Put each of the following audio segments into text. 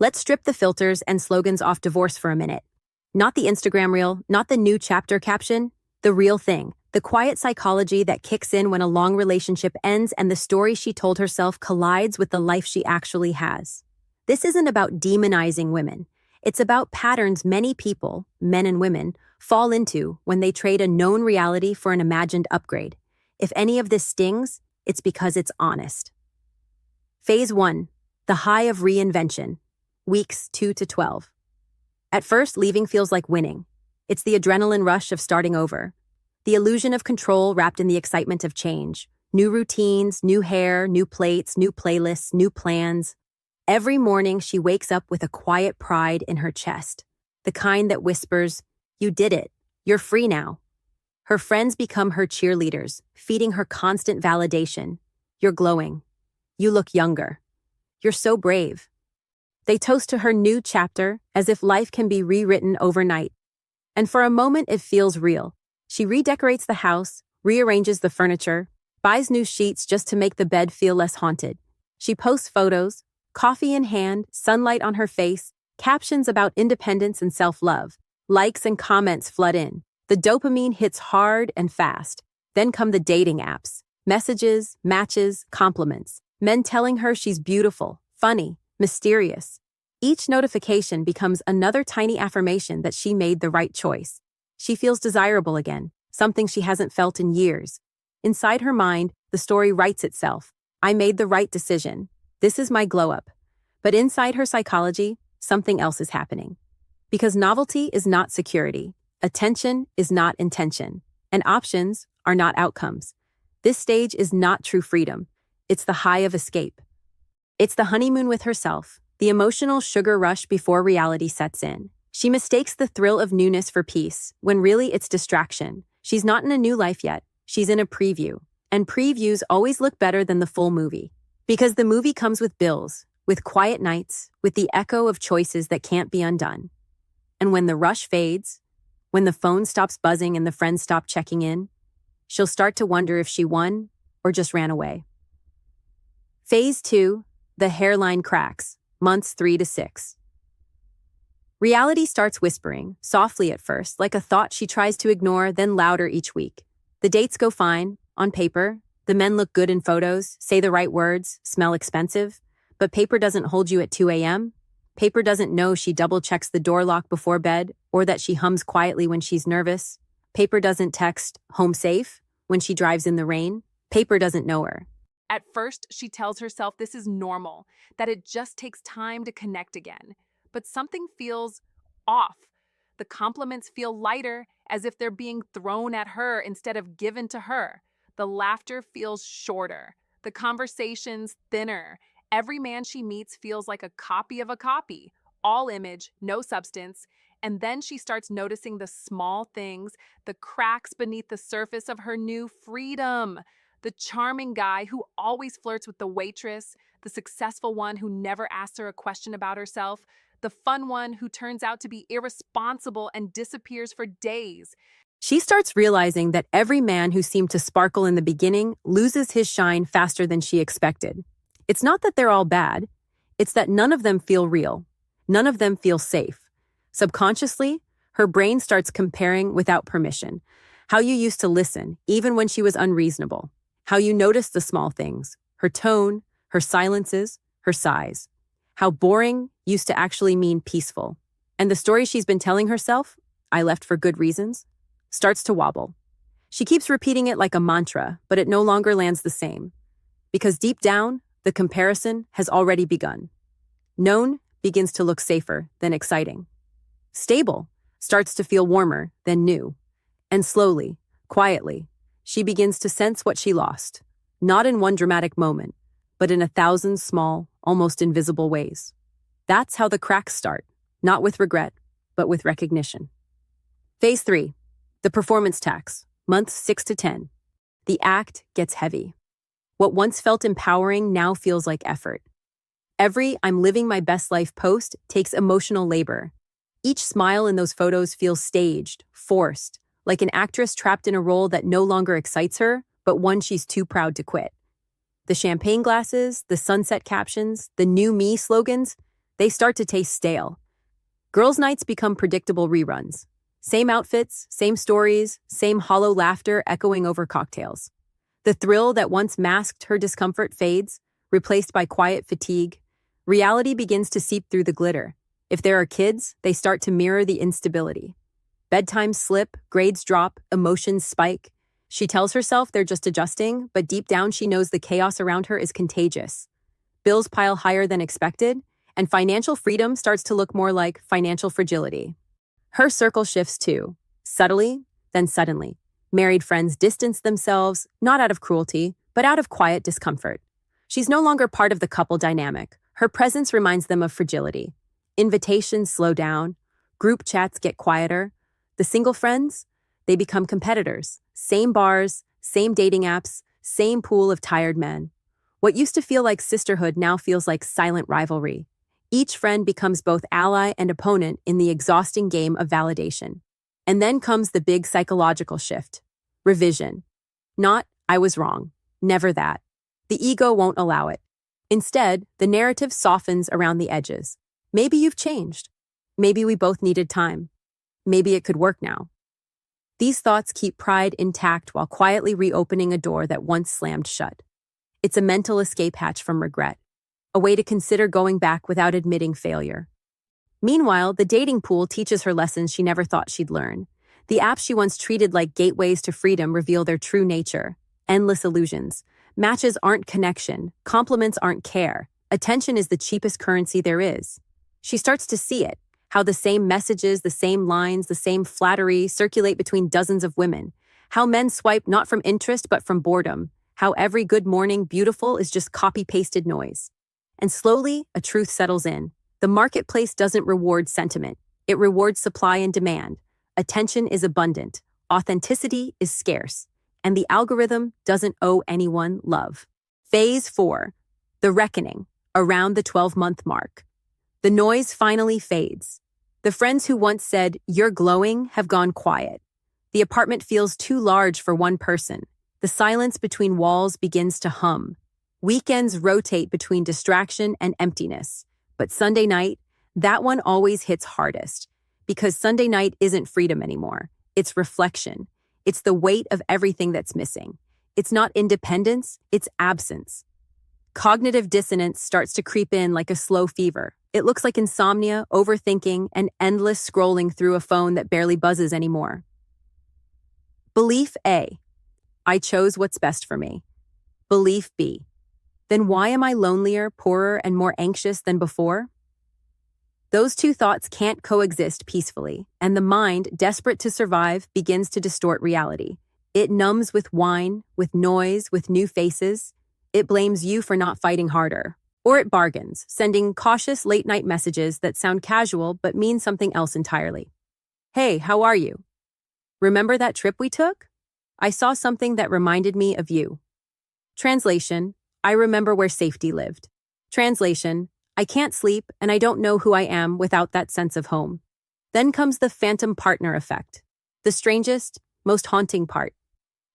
Let's strip the filters and slogans off divorce for a minute. Not the Instagram reel, not the new chapter caption, the real thing, the quiet psychology that kicks in when a long relationship ends and the story she told herself collides with the life she actually has. This isn't about demonizing women. It's about patterns many people, men and women, fall into when they trade a known reality for an imagined upgrade. If any of this stings, it's because it's honest. Phase 1. The high of reinvention. Weeks 2 to 12. At first, leaving feels like winning. It's the adrenaline rush of starting over. The illusion of control wrapped in the excitement of change. New routines, new hair, new plates, new playlists, new plans. Every morning, she wakes up with a quiet pride in her chest. The kind that whispers, "You did it. You're free now." Her friends become her cheerleaders, feeding her constant validation. "You're glowing. You look younger. You're so brave." They toast to her new chapter as if life can be rewritten overnight. And for a moment, it feels real. She redecorates the house, rearranges the furniture, buys new sheets just to make the bed feel less haunted. She posts photos, coffee in hand, sunlight on her face, captions about independence and self-love. Likes and comments flood in. The dopamine hits hard and fast. Then come the dating apps. Messages, matches, compliments. Men telling her she's beautiful, funny, mysterious. Each notification becomes another tiny affirmation that she made the right choice. She feels desirable again, something she hasn't felt in years. Inside her mind, the story writes itself. I made the right decision. This is my glow-up. But inside her psychology, something else is happening. Because novelty is not security, attention is not intention, and options are not outcomes. This stage is not true freedom. It's the high of escape. It's the honeymoon with herself, the emotional sugar rush before reality sets in. She mistakes the thrill of newness for peace, when really it's distraction. She's not in a new life yet. She's in a preview. And previews always look better than the full movie. Because the movie comes with bills, with quiet nights, with the echo of choices that can't be undone. And when the rush fades, when the phone stops buzzing and the friends stop checking in, she'll start to wonder if she won or just ran away. Phase 2. The hairline cracks, months 3 to 6. Reality starts whispering, softly at first, like a thought she tries to ignore, then louder each week. The dates go fine, on paper. The men look good in photos, say the right words, smell expensive. But paper doesn't hold you at 2 a.m. Paper doesn't know she double-checks the door lock before bed, or that she hums quietly when she's nervous. Paper doesn't text, "home safe," when she drives in the rain. Paper doesn't know her. At first, she tells herself this is normal, that it just takes time to connect again. But something feels off. The compliments feel lighter, as if they're being thrown at her instead of given to her. The laughter feels shorter. The conversations thinner. Every man she meets feels like a copy of a copy. All image, no substance. And then she starts noticing the small things, the cracks beneath the surface of her new freedom. The charming guy who always flirts with the waitress, the successful one who never asks her a question about herself, the fun one who turns out to be irresponsible and disappears for days. She starts realizing that every man who seemed to sparkle in the beginning loses his shine faster than she expected. It's not that they're all bad. It's that none of them feel real. None of them feel safe. Subconsciously, her brain starts comparing without permission. How you used to listen, even when she was unreasonable. How you noticed the small things, her tone, her silences, her sighs. How boring used to actually mean peaceful. And the story she's been telling herself, "I left for good reasons," starts to wobble. She keeps repeating it like a mantra, but it no longer lands the same. Because deep down, the comparison has already begun. Known begins to look safer than exciting. Stable starts to feel warmer than new. And slowly, quietly, she begins to sense what she lost, not in one dramatic moment, but in 1,000 small, almost invisible ways. That's how the cracks start, not with regret, but with recognition. Phase 3. The performance tax, months 6 to 10. The act gets heavy. What once felt empowering now feels like effort. Every "I'm living my best life" post takes emotional labor. Each smile in those photos feels staged, forced, like an actress trapped in a role that no longer excites her, but one she's too proud to quit. The champagne glasses, the sunset captions, the new me slogans, they start to taste stale. Girls' nights become predictable reruns. Same outfits, same stories, same hollow laughter echoing over cocktails. The thrill that once masked her discomfort fades, replaced by quiet fatigue. Reality begins to seep through the glitter. If there are kids, they start to mirror the instability. Bedtimes slip, grades drop, emotions spike. She tells herself they're just adjusting, but deep down she knows the chaos around her is contagious. Bills pile higher than expected, and financial freedom starts to look more like financial fragility. Her circle shifts too, subtly, then suddenly. Married friends distance themselves, not out of cruelty, but out of quiet discomfort. She's no longer part of the couple dynamic. Her presence reminds them of fragility. Invitations slow down, group chats get quieter. The single friends, they become competitors. Same bars, same dating apps, same pool of tired men. What used to feel like sisterhood now feels like silent rivalry. Each friend becomes both ally and opponent in the exhausting game of validation. And then comes the big psychological shift. Revision. Not, I was wrong. Never that. The ego won't allow it. Instead, the narrative softens around the edges. Maybe you've changed. Maybe we both needed time. Maybe it could work now. These thoughts keep pride intact while quietly reopening a door that once slammed shut. It's a mental escape hatch from regret, a way to consider going back without admitting failure. Meanwhile, the dating pool teaches her lessons she never thought she'd learn. The apps she once treated like gateways to freedom reveal their true nature. Endless illusions. Matches aren't connection. Compliments aren't care. Attention is the cheapest currency there is. She starts to see it, how the same messages, the same lines, the same flattery circulate between dozens of women. How men swipe not from interest but from boredom. How every good morning beautiful is just copy-pasted noise. And slowly, a truth settles in. The marketplace doesn't reward sentiment. It rewards supply and demand. Attention is abundant. Authenticity is scarce. And the algorithm doesn't owe anyone love. Phase 4. The reckoning, around the 12-month mark. The noise finally fades. The friends who once said, "You're glowing," have gone quiet. The apartment feels too large for one person. The silence between walls begins to hum. Weekends rotate between distraction and emptiness. But Sunday night, that one always hits hardest. Because Sunday night isn't freedom anymore. It's reflection. It's the weight of everything that's missing. It's not independence, it's absence. Cognitive dissonance starts to creep in like a slow fever. It looks like insomnia, overthinking, and endless scrolling through a phone that barely buzzes anymore. Belief A. I chose what's best for me. Belief B. Then why am I lonelier, poorer, and more anxious than before? Those two thoughts can't coexist peacefully, and the mind, desperate to survive, begins to distort reality. It numbs with wine, with noise, with new faces. It blames you for not fighting harder. Or it bargains, sending cautious late-night messages that sound casual but mean something else entirely. Hey, how are you? Remember that trip we took? I saw something that reminded me of you. Translation, I remember where safety lived. Translation, I can't sleep and I don't know who I am without that sense of home. Then comes the phantom partner effect. The strangest, most haunting part.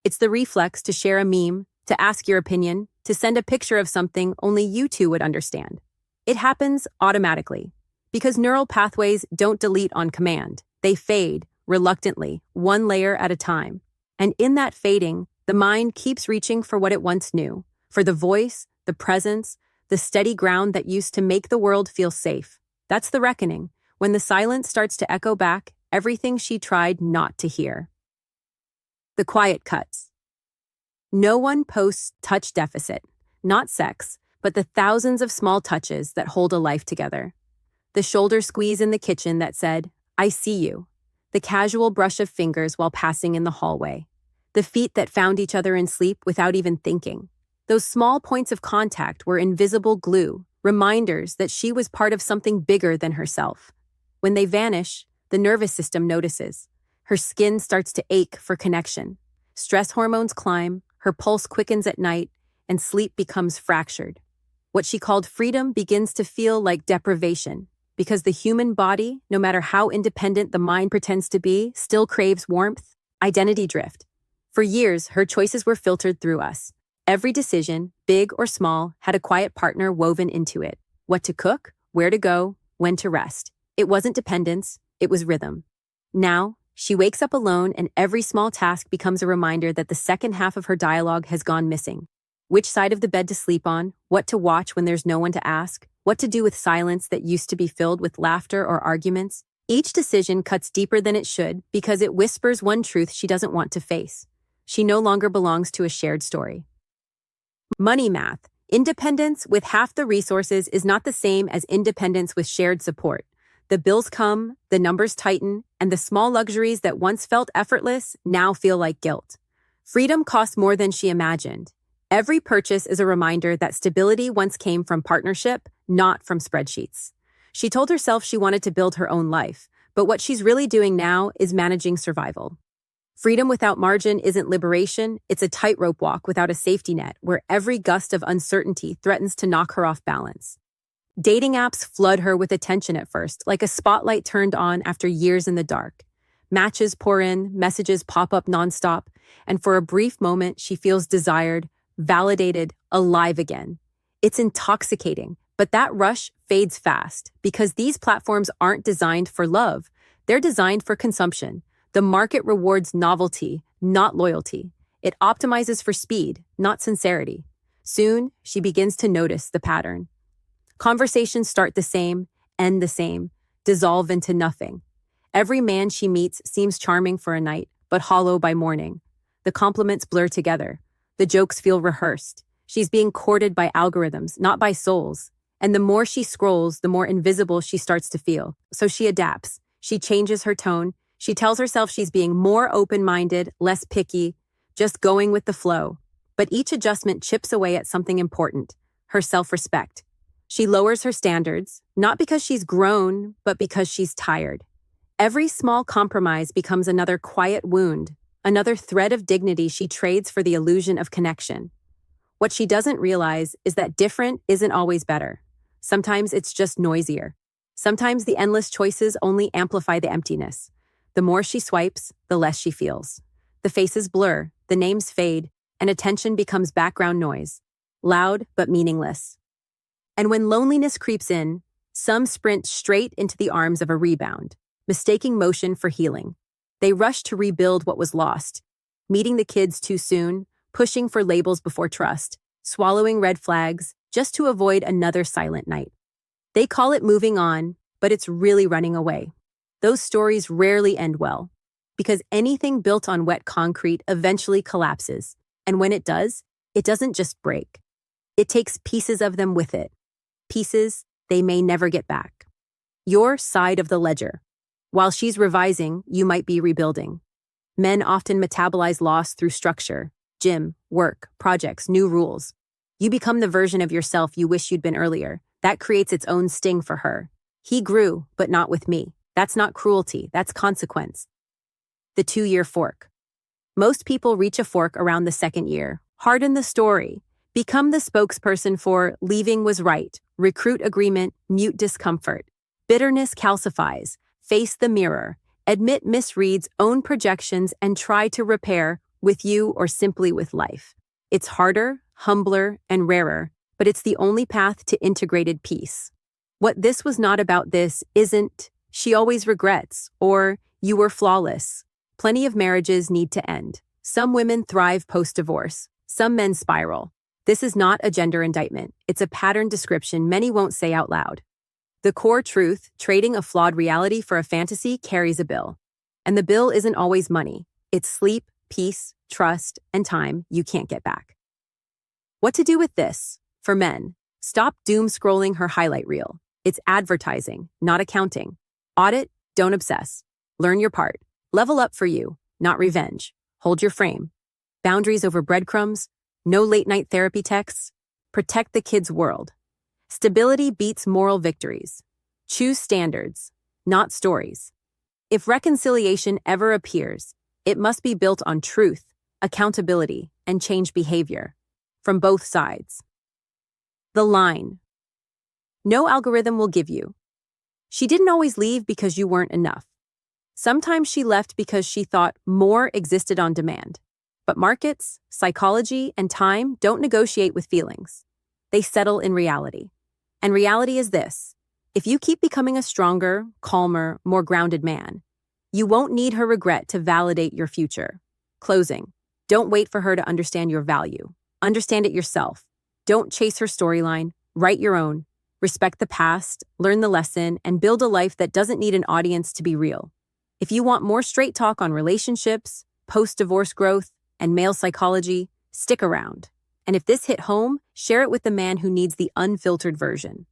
It's the reflex to share a meme, to ask your opinion, to send a picture of something only you two would understand. It happens automatically, because neural pathways don't delete on command. They fade, reluctantly, one layer at a time. And in that fading, the mind keeps reaching for what it once knew, for the voice, the presence, the steady ground that used to make the world feel safe. That's the reckoning, when the silence starts to echo back everything she tried not to hear. The quiet cuts. No one posts touch deficit, not sex, but the thousands of small touches that hold a life together. The shoulder squeeze in the kitchen that said, I see you. The casual brush of fingers while passing in the hallway. The feet that found each other in sleep without even thinking. Those small points of contact were invisible glue, reminders that she was part of something bigger than herself. When they vanish, the nervous system notices. Her skin starts to ache for connection. Stress hormones climb, her pulse quickens at night, and sleep becomes fractured. What she called freedom begins to feel like deprivation, because the human body, no matter how independent the mind pretends to be, still craves warmth. Identity drift. For years, her choices were filtered through us. Every decision, big or small, had a quiet partner woven into it. What to cook, where to go, when to rest. It wasn't dependence, it was rhythm. Now, she wakes up alone and every small task becomes a reminder that the second half of her dialogue has gone missing. Which side of the bed to sleep on, what to watch when there's no one to ask, what to do with silence that used to be filled with laughter or arguments. Each decision cuts deeper than it should because it whispers one truth she doesn't want to face. She no longer belongs to a shared story. Money math. Independence with half the resources is not the same as independence with shared support. The bills come, the numbers tighten, and the small luxuries that once felt effortless now feel like guilt. Freedom costs more than she imagined. Every purchase is a reminder that stability once came from partnership, not from spreadsheets. She told herself she wanted to build her own life, but what she's really doing now is managing survival. Freedom without margin isn't liberation, it's a tightrope walk without a safety net where every gust of uncertainty threatens to knock her off balance. Dating apps flood her with attention at first, like a spotlight turned on after years in the dark. Matches pour in, messages pop up nonstop, and for a brief moment she feels desired, validated, alive again. It's intoxicating, but that rush fades fast because these platforms aren't designed for love. They're designed for consumption. The market rewards novelty, not loyalty. It optimizes for speed, not sincerity. Soon, she begins to notice the pattern. Conversations start the same, end the same, dissolve into nothing. Every man she meets seems charming for a night, but hollow by morning. The compliments blur together. The jokes feel rehearsed. She's being courted by algorithms, not by souls. And the more she scrolls, the more invisible she starts to feel. So she adapts. She changes her tone. She tells herself she's being more open-minded, less picky, just going with the flow. But each adjustment chips away at something important, her self-respect. She lowers her standards, not because she's grown, but because she's tired. Every small compromise becomes another quiet wound, another thread of dignity she trades for the illusion of connection. What she doesn't realize is that different isn't always better. Sometimes it's just noisier. Sometimes the endless choices only amplify the emptiness. The more she swipes, the less she feels. The faces blur, the names fade, and attention becomes background noise, loud but meaningless. And when loneliness creeps in, some sprint straight into the arms of a rebound, mistaking motion for healing. They rush to rebuild what was lost, meeting the kids too soon, pushing for labels before trust, swallowing red flags just to avoid another silent night. They call it moving on, but it's really running away. Those stories rarely end well, because anything built on wet concrete eventually collapses, and when it does, it doesn't just break. It takes pieces of them with it. Pieces they may never get back. Your side of the ledger. While she's revising, you might be rebuilding. Men often metabolize loss through structure, gym, work, projects, new rules. You become the version of yourself you wish you'd been earlier. That creates its own sting for her. He grew, but not with me. That's not cruelty, that's consequence. The 2-year fork. Most people reach a fork around the 2nd year. Harden the story. Become the spokesperson for leaving was right, recruit agreement, mute discomfort. Bitterness calcifies. Face the mirror. Admit misreads, own projections, and try to repair with you or simply with life. It's harder, humbler, and rarer, but it's the only path to integrated peace. What this was not about this isn't, she always regrets, or you were flawless. Plenty of marriages need to end. Some women thrive post-divorce. Some men spiral. This is not a gender indictment. It's a pattern description many won't say out loud. The core truth, trading a flawed reality for a fantasy, carries a bill. And the bill isn't always money. It's sleep, peace, trust, and time you can't get back. What to do with this? For men, stop doom scrolling her highlight reel. It's advertising, not accounting. Audit, don't obsess. Learn your part. Level up for you, not revenge. Hold your frame. Boundaries over breadcrumbs. No late-night therapy texts. Protect the kid's world. Stability beats moral victories. Choose standards, not stories. If reconciliation ever appears, it must be built on truth, accountability, and change behavior. From both sides. The line. No algorithm will give you. She didn't always leave because you weren't enough. Sometimes she left because she thought more existed on demand. But markets, psychology, and time don't negotiate with feelings. They settle in reality. And reality is this. If you keep becoming a stronger, calmer, more grounded man, you won't need her regret to validate your future. Closing. Don't wait for her to understand your value. Understand it yourself. Don't chase her storyline. Write your own. Respect the past, learn the lesson, and build a life that doesn't need an audience to be real. If you want more straight talk on relationships, post-divorce growth, and male psychology, stick around. And if this hit home, share it with the man who needs the unfiltered version.